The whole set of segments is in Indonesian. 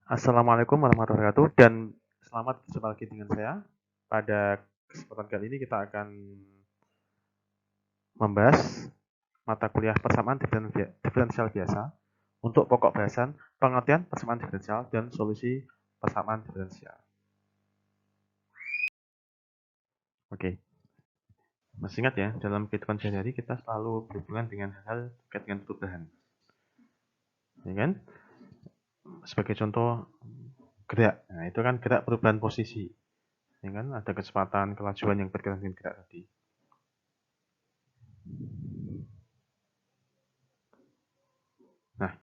Assalamualaikum warahmatullahi wabarakatuh dan selamat berjumpa lagi dengan saya. Pada kesempatan kali ini kita akan membahas mata kuliah persamaan diferensial biasa untuk pokok bahasan pengertian persamaan diferensial dan solusi persamaan diferensial. Oke, masih ingat ya, dalam kehidupan sehari-hari kita selalu berhubungan dengan hal-hal terkait dengan perubahan. Ya kan? Sebagai contoh gerak, nah itu kan gerak perubahan posisi. Ya kan? Ada kecepatan, kelajuan yang berkaitan dengan gerak tadi. Nah,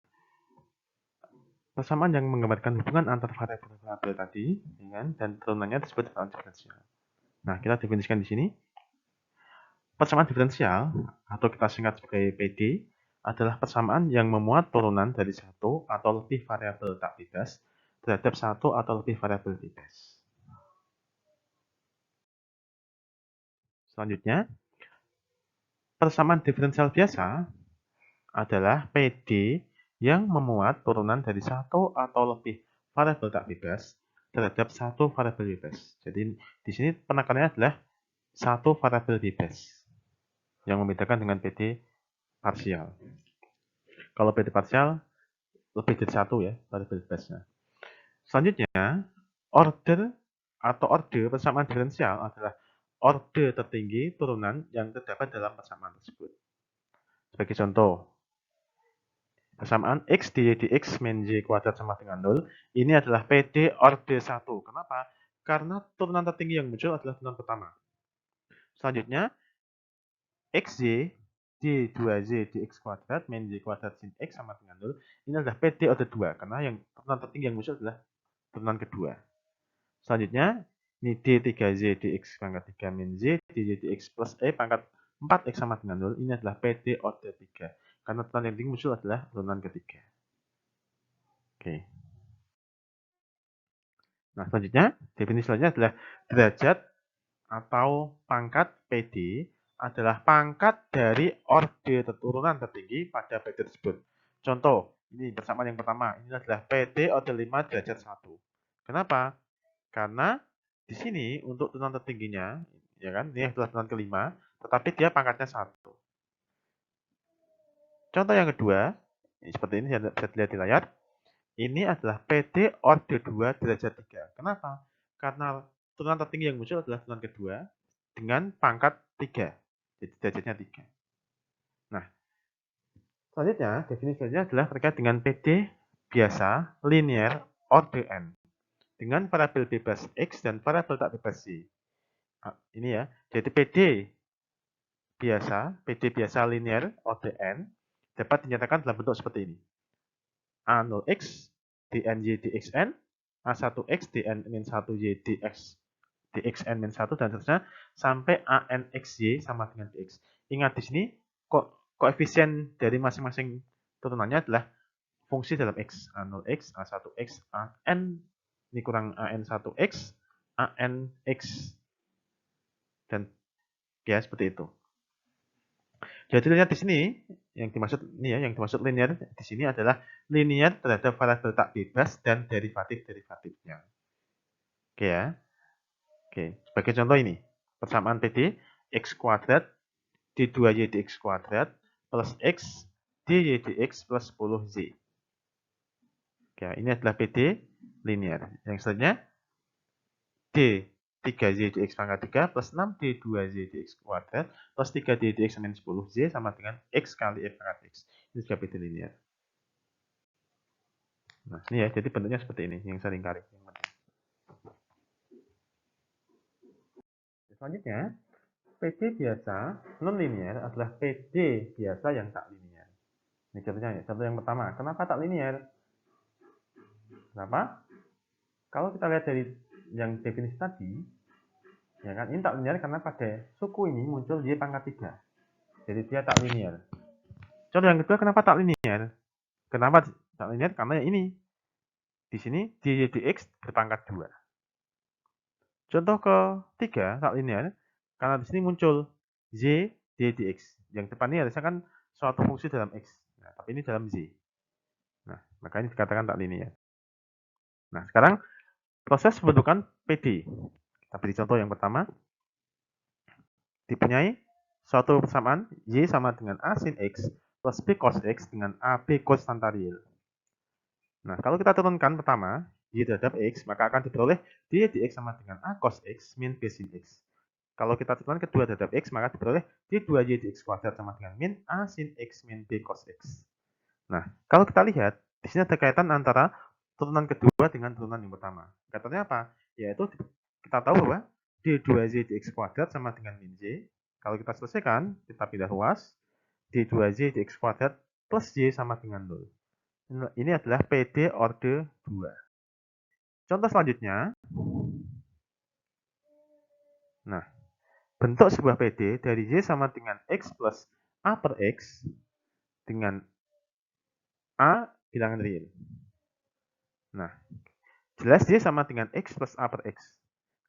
persamaan yang menggambarkan hubungan antar variabel tadi, ya kan, dan turunannya disebut persamaan diferensial. Nah, kita definisikan di sini. Persamaan diferensial, atau kita singkat sebagai PD, adalah persamaan yang memuat turunan dari satu atau lebih variabel tak bebas terhadap satu atau lebih variabel bebas. Selanjutnya, persamaan diferensial biasa adalah PD yang memuat turunan dari satu atau lebih variabel tak bebas terhadap satu variabel bebas. Jadi di sini penekanannya adalah satu variabel bebas yang membedakan dengan PD parsial. Kalau PD parsial lebih dari satu ya variabel bebasnya. Selanjutnya, order atau orde persamaan diferensial adalah orde tertinggi turunan yang terdapat dalam persamaan tersebut. Sebagai contoh, persamaan X dy dx min y kuadrat sama dengan 0, ini adalah PD orde 1. Kenapa? Karena turunan tertinggi yang muncul adalah turunan pertama. Selanjutnya, XY d2z dx kuadrat min y kuadrat sin x sama dengan 0, ini adalah PD orde 2, karena yang turunan tertinggi yang muncul adalah turunan kedua. Selanjutnya, ini d3z dx pangkat 3 min z dy dx plus e pangkat 4x sama dengan 0, ini adalah PD orde 3, karena turunan yang tinggi muncul adalah turunan ketiga. Oke. Nah, selanjutnya, definisi selanjutnya adalah derajat atau pangkat PD adalah pangkat dari orde turunan tertinggi pada PD tersebut. Contoh, ini persamaan yang pertama, ini adalah PD orde 5 derajat 1. Kenapa? Karena di sini untuk turunan tertingginya, ya kan, ini adalah turunan kelima, tetapi dia pangkatnya 1. Contoh yang kedua, ini seperti ini bisa dilihat di layar. Ini adalah PD orde 2 derajat 3. Kenapa? Karena turunan tertinggi yang muncul adalah turunan kedua dengan pangkat 3. Jadi derajatnya 3. Nah, selanjutnya, definisi selanjutnya adalah terkait dengan PD biasa linear orde n dengan variabel bebas X dan variabel tak bebas Y. Nah, ini ya, jadi PD biasa linear orde n dapat dinyatakan dalam bentuk seperti ini. A0x dny dxn, A1x dn-1y dxn-1 dan seterusnya sampai anxy sama dengan dx. Ingat di sini koefisien dari masing-masing turunannya adalah fungsi dalam x. A0x, A1x, an ini kurang an1x, anx dan ya seperti itu. Jadi lihat di sini yang dimaksud ini ya, yang dimaksud linear di sini adalah linear terhadap variabel tak bebas dan derivatif-derivatifnya. Oke ya. Oke, sebagai contoh ini, persamaan PD x kuadrat d2y dx kuadrat plus x dy dx plus 10z. Oke, ini adalah PD linear. Yang selanjutnya d3z dx pangkat 3 plus 6d2z dx kuadrat plus 3d dx min 10z sama dengan x kali f pangkat x. Ini juga PD linear. Nah, ini ya, jadi bentuknya seperti ini, yang sering kali. Selanjutnya, PD biasa non-linear adalah PD biasa yang tak linear. Ini contohnya ya, contoh yang pertama, kenapa tak linear? Kenapa? Kalau kita lihat dari yang definisi tadi, ya kan, ini tak linear karena pada suku ini muncul y pangkat 3. Jadi dia tak linear. Contoh yang kedua, kenapa tak linear? Kenapa tak linear? Karena yang ini. Di sini dy dx berpangkat 2. Contoh ketiga, tak linear, karena di sini muncul z dy dx. Yang depan ini harusnya kan suatu fungsi dalam x. Nah, tapi ini dalam z. Nah, maka ini dikatakan tak linear. Nah, sekarang proses pembentukan PD. Kita beri contoh yang pertama. Dipunyai suatu persamaan Y sama dengan A sin X plus B cos X dengan AB cos tanggal real. Nah, kalau kita turunkan pertama, Y terhadap X, maka akan diperoleh D dx sama dengan A cos X min B sin X. Kalau kita turunkan kedua terhadap X, maka diperoleh D2Y dx kuadrat sama dengan min A sin X min B cos X. Nah, kalau kita lihat, di sini ada kaitan antara turunan kedua dengan turunan yang pertama. Kaitannya apa? Yaitu kita tahu bahwa D2Z dx kuadrat sama dengan min Z. Kalau kita selesaikan, kita pindah ruas. D2Z dx kuadrat plus Y sama dengan 0. Ini adalah PD orde 2. Contoh selanjutnya. Nah, bentuk sebuah PD dari Y sama dengan X plus A per X dengan A bilangan real. Nah, jelas Y sama dengan X plus A per X.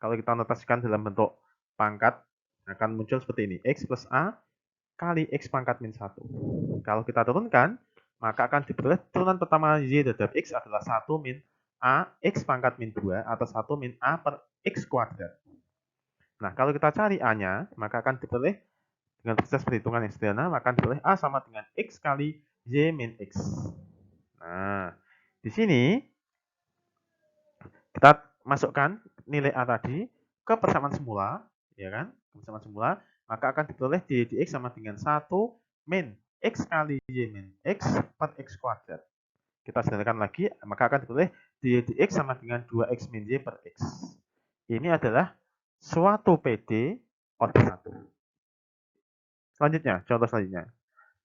Kalau kita notasikan dalam bentuk pangkat, akan muncul seperti ini. X plus A kali X pangkat min 1. Kalau kita turunkan, maka akan diperoleh turunan pertama Y terhadap X adalah 1 min A X pangkat min 2 atau 1 min A per X kuadrat. Nah, kalau kita cari A-nya, maka akan diperoleh dengan proses perhitungan yang sederhana, maka akan diperoleh A sama dengan X kali Y min X. Nah, di sini kita masukkan nilai A tadi ke persamaan semula, ya kan? Persamaan semula, maka akan diperoleh D dx sama dengan 1 min X kali Y min X per X kuadrat. Kita sederhanakan lagi, maka akan diperoleh D dx sama dengan 2X min Y per X. Ini adalah suatu PD orde 1. Selanjutnya, contoh selanjutnya.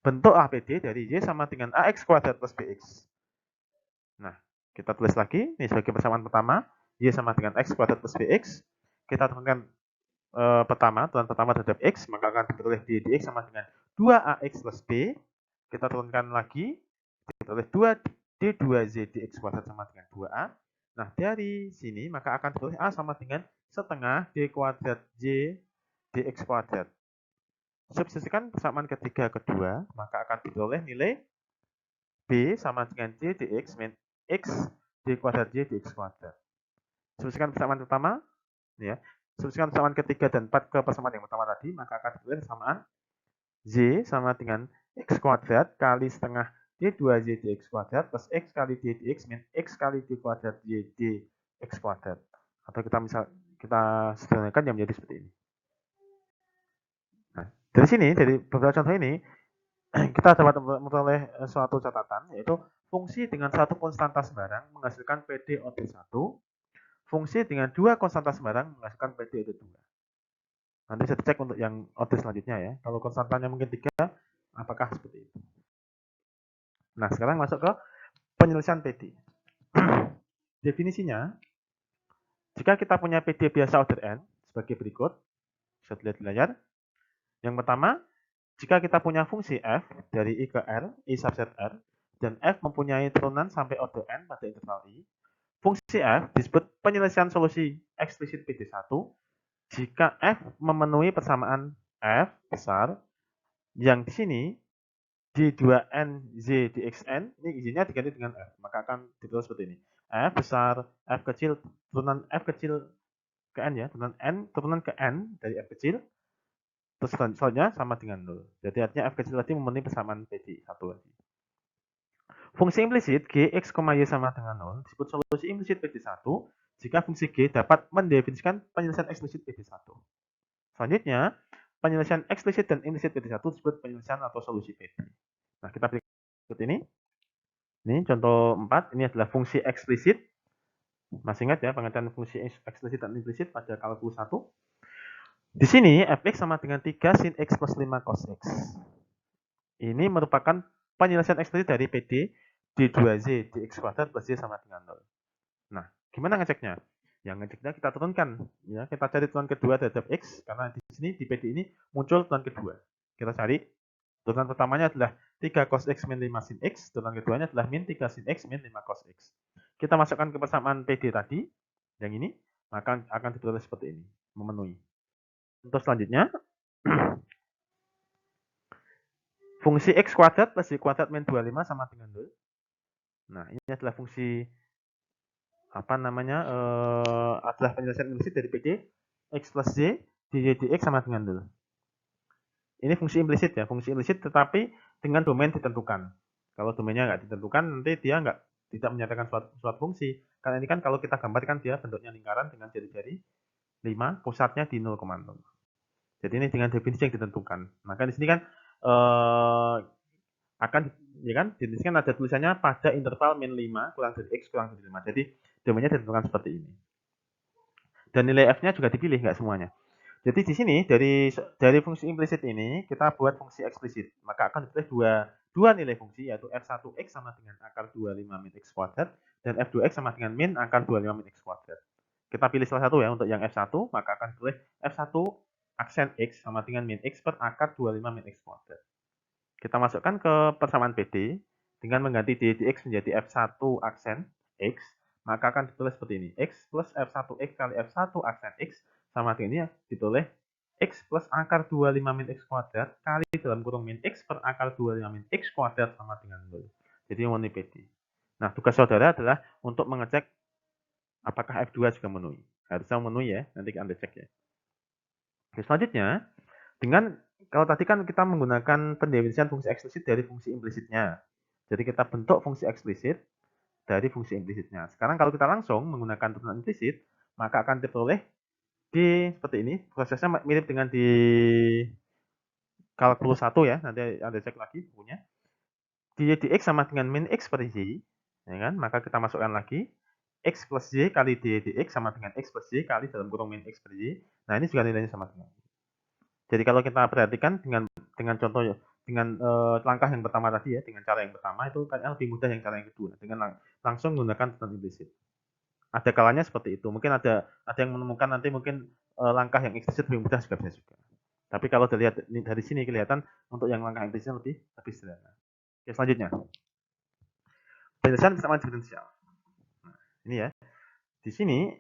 Bentuk APD dari Y sama dengan AX kuadrat plus BX. Nah, kita tulis lagi, ini sebagai persamaan pertama, Y sama dengan X kuadrat plus BX. Kita turunkan turunan pertama terhadap X, maka akan diperoleh D dx sama dengan 2AX plus B. Kita turunkan lagi, diperoleh 2D2Z dx kuadrat sama dengan 2A. Nah, dari sini, maka akan diperoleh A sama dengan setengah D kuadrat Y dx kuadrat. Substitusikan persamaan ketiga kedua, maka akan diperoleh nilai B sama dengan D dx min X D kuadrat Y dx kuadrat. Substitusikan persamaan pertama, ya. Substitusikan persamaan ketiga dan 4 ke persamaan yang pertama tadi, maka akan diperoleh persamaan Z sama dengan X kuadrat kali setengah D2Y dx kuadrat plus X kali D dx min X kali D kuadrat Y dx kuadrat. Atau kita sederhanakan yang menjadi seperti ini. Nah, dari sini, dari beberapa contoh ini, kita dapat memperoleh suatu catatan, yaitu fungsi dengan satu konstanta sembarang menghasilkan PD orde 1, fungsi dengan dua konstanta sembarang menghasilkan PD orde 2. Nanti saya cek untuk yang orde selanjutnya ya. Kalau konstantanya mungkin 3, apakah seperti itu? Nah, sekarang masuk ke penyelesaian PD. Definisinya, jika kita punya PD biasa order n sebagai berikut, bisa dilihat di layar. Yang pertama, jika kita punya fungsi f dari i ke r, i subset r, dan f mempunyai turunan sampai order n pada interval i, fungsi f disebut penyelesaian solusi eksplisit PD1 jika f memenuhi persamaan f besar yang di sini d2nz dxn, ini izinnya diganti dengan f, maka akan ditulis seperti ini. F besar, f kecil, turunan f kecil ke n ya, turunan ke n dari f kecil, terus selanjutnya sama dengan 0. Jadi artinya f kecil tadi memenuhi persamaan PD1 tadi. Fungsi implisit Gx, Y sama dengan 0 disebut solusi implisit PD1 jika fungsi G dapat mendefinisikan penyelesaian eksplisit PD1. Selanjutnya, penyelesaian eksplisit dan implisit PD1 disebut penyelesaian atau solusi PD. Nah, kita berikut ini. Ini contoh 4, ini adalah fungsi eksplisit. Masih ingat ya pengertian fungsi eksplisit dan implisit pada kalkulus 1. Di sini fx sama dengan 3 sin x plus 5 cos x. Ini merupakan penyelesaian eksplisit dari PD D2Z dx kuadrat plus Y sama dengan 0. Nah, gimana ngeceknya? Yang ngeceknya kita turunkan. Ya, kita cari turunan kedua terhadap X, karena di sini di PD ini muncul turunan kedua. Kita cari, turunan pertamanya adalah 3 cos X min 5 sin X, turunan keduanya adalah min 3 sin X min 5 cos X. Kita masukkan ke persamaan PD tadi, yang ini, maka akan diperoleh seperti ini, memenuhi. Untuk selanjutnya, fungsi X kuadrat plus Y kuadrat min 25 sama dengan 0. Nah, ini adalah fungsi adalah penyelesaian implisit dari PD x plus y dy dx sama dengan 0. Ini fungsi implisit ya, fungsi implisit tetapi dengan domain ditentukan. Kalau domainnya nggak ditentukan, nanti dia tidak menyatakan suatu fungsi. Karena ini kan kalau kita gambarkan dia bentuknya lingkaran dengan jari-jari 5, pusatnya di 0,0. Jadi ini dengan definisi yang ditentukan. Maka di sini kan akan ya kan di sini kan ada tulisannya pada interval min 5 kurang dari x kurang dari 5. Jadi domainnya ditentukan seperti ini. Dan nilai f-nya juga dipilih, nggak semuanya. Jadi di sini dari fungsi implisit ini kita buat fungsi eksplisit. Maka akan dipilih dua nilai fungsi yaitu f1x sama dengan akar 25 min x kuadrat dan f2x sama dengan min akar 25 min x kuadrat. Kita pilih salah satu ya untuk yang f1, maka akan dipilih f1 aksen x sama dengan min x per akar 25 min x kuadrat. Kita masukkan ke persamaan PD dengan mengganti d dx menjadi f1 aksen x, maka akan ditulis seperti ini. X plus f1x kali f1 aksen x sama dengan ini ya, ditulis x plus akar 25 min x kuadrat kali dalam kurung min x per akar 25 min x kuadrat sama dengan 0. Jadi memenuhi PD. Nah, tugas saudara adalah untuk mengecek apakah F2 juga memenuhi. Harusnya memenuhi ya, nanti Anda cek ya. Oke, selanjutnya, kalau tadi kan kita menggunakan pendefinisian fungsi eksplisit dari fungsi implisitnya. Jadi kita bentuk fungsi eksplisit dari fungsi implisitnya. Sekarang kalau kita langsung menggunakan turunan implisit, maka akan diperoleh seperti ini. Prosesnya mirip dengan di kalkulus 1 ya. Nanti Anda cek lagi bukunya. Dy dx sama dengan min x per y. Ya kan? Maka kita masukkan lagi. X plus y kali dy dx sama dengan x plus y kali dalam kurung min x per y. Nah ini juga nilainya sama dengan. Jadi kalau kita perhatikan dengan contoh dengan langkah yang pertama tadi ya, dengan cara yang pertama itu kayaknya lebih mudah yang cara yang kedua dengan langsung menggunakan turunan implisit. Ada kalanya seperti itu. Mungkin ada yang menemukan nanti mungkin langkah yang eksplisit lebih mudah juga bisa juga. Tapi kalau dilihat dari sini kelihatan untuk yang langkah implisit lebih sederhana. Oke, selanjutnya. Penyelesaian persamaan diferensial. Nah, ini ya. Di sini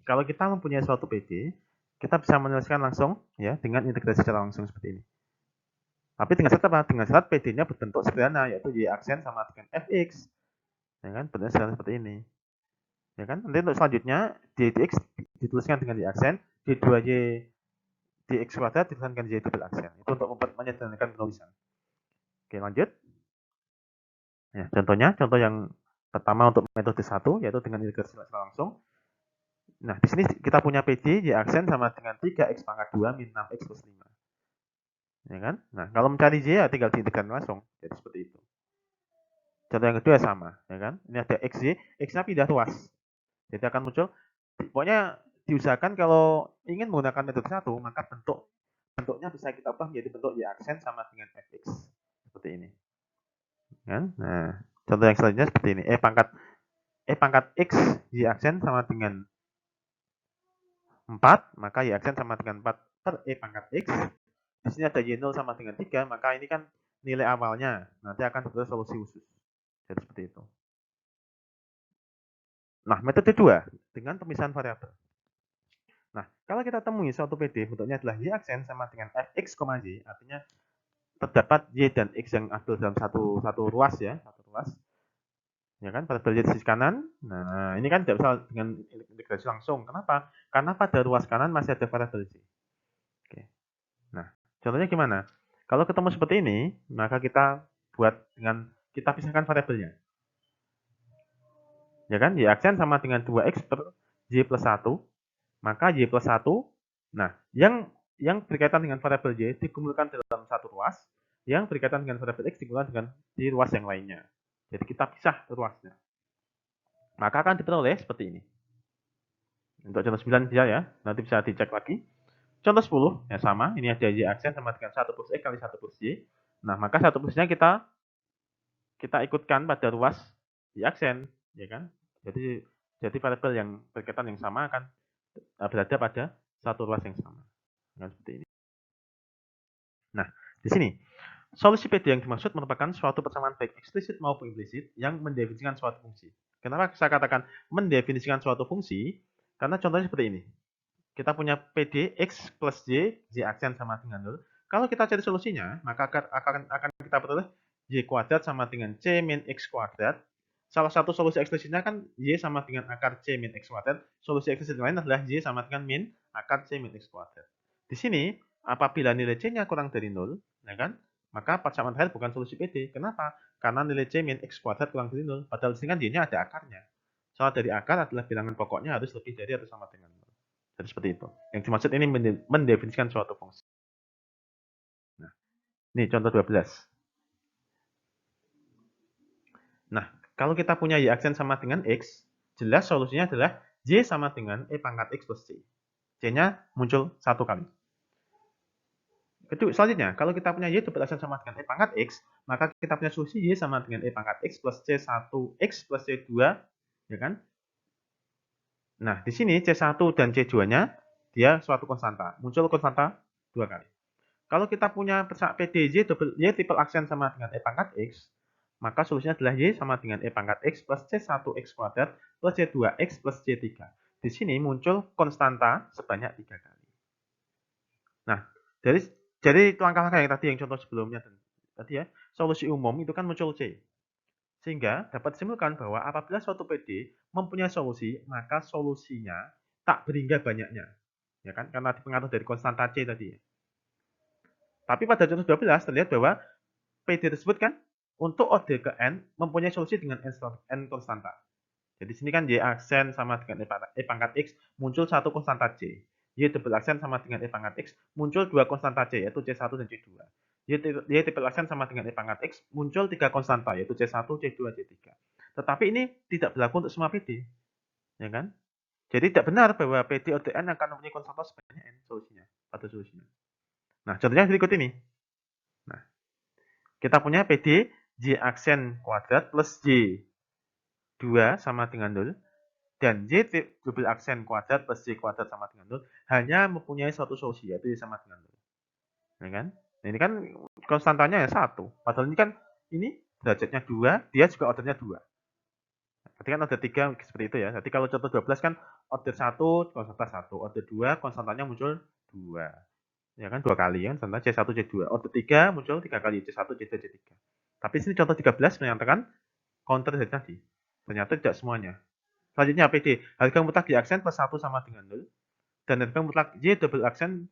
kalau kita mempunyai suatu PD, kita bisa menyelesaikan langsung ya dengan integrasi secara langsung seperti ini. Tapi dengan syarat apa? Dengan syarat PD-nya berbentuk sederhana yaitu y aksen sama dengan fx. Ya kan? Bentuknya sederhana seperti ini. Ya kan? Nanti untuk selanjutnya dy dx dituliskan dengan y aksen, d2y dx kuadrat dituliskan dengan y double aksen. Itu untuk menyederhanakan penulisan. Oke, lanjut. Ya, contoh yang pertama untuk metode 1 yaitu dengan integrasi secara langsung. Nah, di sini kita punya PD y aksen sama dengan 3x pangkat 2 min 6x plus 5. Ya kan? Nah, kalau mencari y ya tinggal diintegrasikan langsung. Jadi seperti itu. Contoh yang kedua sama, ya kan? Ini ada xy, x-nya pindah ruas. Jadi akan muncul, pokoknya diusahakan kalau ingin menggunakan metode 1, maka bentuknya bisa kita ubah menjadi bentuk y aksen sama dengan fx. Seperti ini. Kan? Nah, contoh yang selanjutnya seperti ini. E pangkat x y aksen sama dengan 4, maka y aksen sama dengan 4 per e pangkat x. Di sini ada y0 sama dengan 3, maka ini kan nilai awalnya. Nanti akan berarti solusi khusus. Jadi seperti itu. Nah, metode 2 dengan pemisahan variabel. Nah, kalau kita temui suatu PD bentuknya adalah y aksen sama dengan fx, y, artinya terdapat y dan x yang ada dalam satu ruas ya, ya kan, pada y di sisi kanan. Nah, ini kan tidak bisa dengan integrasi langsung. Kenapa? Karena pada ruas kanan masih ada variabel y. Oke. Nah, contohnya gimana? Kalau ketemu seperti ini, maka kita pisahkan variabelnya. Ya kan, y aksen sama dengan 2x per y plus 1, maka y plus 1, nah, yang berkaitan dengan variabel y dikumpulkan dalam satu ruas, yang berkaitan dengan variabel x dikumpulkan di ruas yang lainnya. Jadi kita pisah ruasnya. Maka akan diperoleh seperti ini. Untuk contoh 9 bisa ya, nanti bisa dicek lagi. Contoh 10, ya sama, ini ada y aksen sama dengan 1 plus x kali 1 plus y. Nah, maka 1 plusnya kita ikutkan pada ruas y aksen, ya kan? Jadi variabel yang berkaitan yang sama akan berada pada satu ruas yang sama. Nah, seperti ini. Nah, di sini solusi PD yang dimaksud merupakan suatu persamaan baik eksplisit maupun implisit yang mendefinisikan suatu fungsi. Kenapa saya katakan mendefinisikan suatu fungsi? Karena contohnya seperti ini. Kita punya PD x plus y aksen sama dengan 0. Kalau kita cari solusinya, maka akan kita peroleh y kuadrat sama dengan c min x kuadrat salah satu solusi eksplisitnya kan Y sama dengan akar C min X kuadrat. Solusi eksplisit lain adalah Y sama dengan min akar C min X kuadrat. Di sini, apabila nilai C-nya kurang dari 0, ya kan, maka persamaan terakhir bukan solusi PD. Kenapa? Karena nilai C min X kuadrat kurang dari 0. Padahal di sini kan Y-nya ada akarnya. Soal dari akar adalah bilangan pokoknya harus lebih dari atau sama dengan 0. Jadi seperti itu. Yang dimaksud ini mendefinisikan suatu fungsi. Nah, ini contoh 12. Nah, kalau kita punya Y aksen sama dengan X, jelas solusinya adalah Y sama dengan E pangkat X plus C. C-nya muncul satu kali. Selanjutnya, kalau kita punya Y double aksen sama dengan E pangkat X, maka kita punya solusi Y sama dengan E pangkat X plus C1X plus C2, ya kan? Nah, di sini C1 dan C2-nya, dia suatu konstanta. Muncul konstanta dua kali. Kalau kita punya PDY Y triple aksen sama dengan E pangkat X, maka solusinya adalah Y sama dengan E pangkat X plus C1X kuadrat plus C2X plus C3. Di sini muncul konstanta sebanyak 3 kali. Nah, dari langkah-langkah yang tadi, yang contoh sebelumnya tadi ya, solusi umum itu kan muncul C. Sehingga dapat disimpulkan bahwa apabila suatu PD mempunyai solusi, maka solusinya tak berhingga banyaknya. Ya kan? Karena dipengaruhi dari konstanta C tadi. Tapi pada contoh 12 terlihat bahwa PD tersebut kan untuk order ke n mempunyai solusi dengan n konstanta. Jadi sini kan Y aksen sama dengan E pangkat X muncul satu konstanta C. Y double aksen sama dengan E pangkat X muncul dua konstanta C yaitu C1 dan C2. Y triple aksen sama dengan E pangkat X muncul tiga konstanta yaitu C1, C2, C3. Tetapi ini tidak berlaku untuk semua PD. Ya kan? Jadi tidak benar bahwa PD order n akan mempunyai konstanta sebanyak n solusinya pada solusinya. Nah, contohnya berikut ini. Nah, kita punya PD Y aksen kuadrat plus Y 2 sama dengan 0 dan Y double aksen kuadrat plus Y kuadrat sama dengan 0 hanya mempunyai suatu solusi yaitu Y sama dengan 0. Ya kan? Nah, ini kan konstantanya ya 1. Padahal ini kan ini derajatnya 2, dia juga ordernya 2. Berarti kan order 3 seperti itu ya. Jadi kalau contoh 12 kan order 1 konstanta 1, order 2 konstantanya muncul 2. Ya kan 2 kali kan, contoh C1 C2. Order 3 muncul 3 kali C1 C2 C3. Tapi sini contoh 13 menyatakan counter dari tadi. Ternyata tidak semuanya. Selanjutnya PD, harga mutlak Y aksen plus 1 sama dengan 0 dan harga mutlak Y double aksen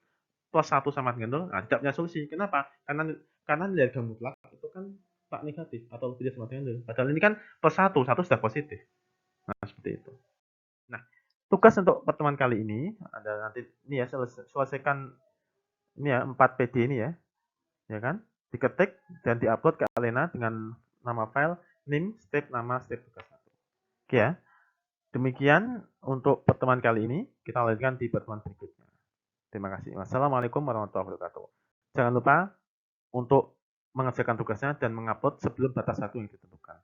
plus 1 sama dengan 0. Nah, tidak punya solusi. Kenapa? Karena nilai harga mutlak itu kan tak negatif atau tidak sama dengan 0. Padahal ini kan plus 1, 1 sudah positif. Nah, seperti itu. Nah, tugas untuk pertemuan kali ini ada nanti ini ya, selesaikan ini ya 4 PD ini ya. Ya kan? Diketik dan diupload ke Alena dengan nama file name step nama step tugas 1. Oke ya. Demikian untuk pertemuan kali ini. Kita lanjutkan di pertemuan berikutnya. Terima kasih. Wassalamualaikum warahmatullahi wabarakatuh. Jangan lupa untuk mengerjakan tugasnya dan mengupload sebelum batas waktu yang ditentukan.